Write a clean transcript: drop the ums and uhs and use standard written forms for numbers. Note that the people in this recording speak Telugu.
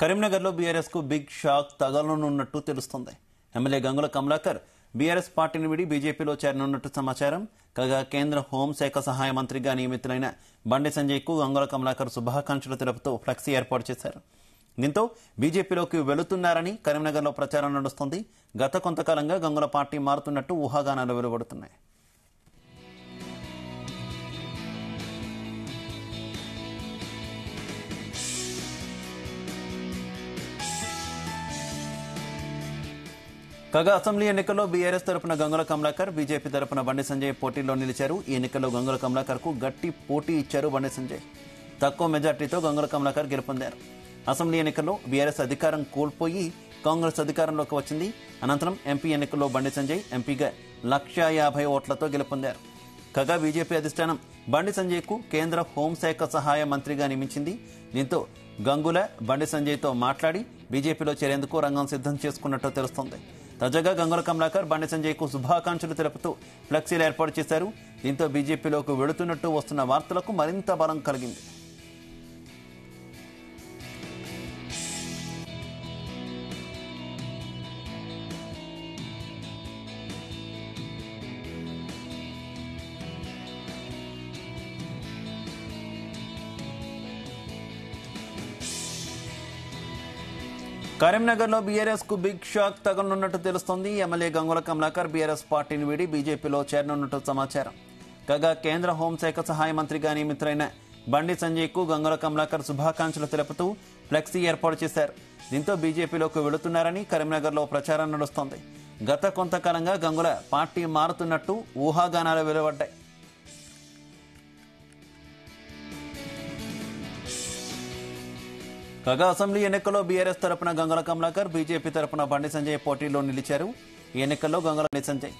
కరీంనగర్లో బీఆర్ఎస్ కు బిగ్ షాక్ తగలనున్నట్టు తెలుస్తోంది. ఎమ్మెల్యే గంగుల కమలాకర్ బీఆర్ఎస్ పార్టీని విడి బీజేపీలో చేరనున్నట్టు సమాచారం. కాగా కేంద్ర హోంశాఖ సహాయ మంత్రిగా నియమితులైన బండి సంజయ్ కు గంగుల కమలాకర్ శుభాకాంక్షలు తెలుపుతూ ఫ్లెక్సీ ఏర్పాటు చేశారు. దీంతో బీజేపీలోకి వెళుతున్నారని కరీంనగర్లో ప్రచారం నడుస్తోంది. గత కొంతకాలంగా గంగుల పార్టీ మారుతున్నట్టు ఊహాగానాలు వెలువడుతున్నాయి. కాగా అసెంబ్లీ ఎన్నికల్లో బీఆర్ఎస్ తరపున గంగుల కమలాకర్, బీజేపీ తరపున బండి సంజయ్ పోటీలో నిలిచారు. ఈ ఎన్నికల్లో గంగుల కమలాకర్ కు గట్టి పోటీ ఇచ్చారు బండి సంజయ్. తక్కువ మెజార్టీతో గంగుల కమలాకర్ గెలుపొందారు. అసెంబ్లీ ఎన్నికల్లో బీఆర్ఎస్ అధికారం కోల్పోయి కాంగ్రెస్ అధికారంలోకి వచ్చింది. అనంతరం ఎంపీ ఎన్నికల్లో బండి సంజయ్ ఎంపీగా 1,50,000 ఓట్లతో గెలుపొందారు. కాగా బీజేపీ అధిష్టానం బండి సంజయ్ కు కేంద్ర హోంశాఖ సహాయ మంత్రిగా నియమించింది. దీంతో గంగుల బండి సంజయ్ తో మాట్లాడి బీజేపీలో చేరేందుకు రంగం సిద్ధం చేసుకున్నట్టు తెలుస్తోంది. తాజాగా గంగుల కమలాకర్ బండి సంజయ్ కు శుభాకాంక్షలు తెలుపుతూ ఫ్లెక్సీలు ఏర్పాటు చేశారు. దీంతో బీజేపీలోకి వెళుతున్నట్టు వస్తున్న వార్తలకు మరింత బలం కలిగింది. కరీంనగర్లో బీఆర్ఎస్ కు బిగ్ షాక్ తగలనున్నట్టు తెలుస్తోంది. ఎమ్మెల్యే గంగుల కమలాకర్ బీఆర్ఎస్ పార్టీని వీడి బీజేపీలో చేరనున్నట్టు సమాచారం. కాగా కేంద్ర హోంశాఖ సహాయ మంత్రిగా నియమితులైన బండి సంజయ్ కు గంగుల కమలాకర్ శుభాకాంక్షలు తెలుపుతూ ఫ్లెక్సీ ఏర్పాటు చేశారు. దీంతో బీజేపీలోకి వెళుతున్నారని కరీంనగర్లో ప్రచారం నడుస్తోంది. గత కొంతకాలంగా గంగుల పార్టీ మారుతున్నట్టు ఊహాగానాలు వెలువడ్డాయి. కాగా అసెంబ్లీ ఎన్నికల్లో బీఆర్ఎస్ తరపున గంగుల కమలాకర్, బీజేపీ తరపున బండి సంజయ్ పోటీలో నిలిచారు. ఈ ఎన్నికల్లో గంగుల సంజయ్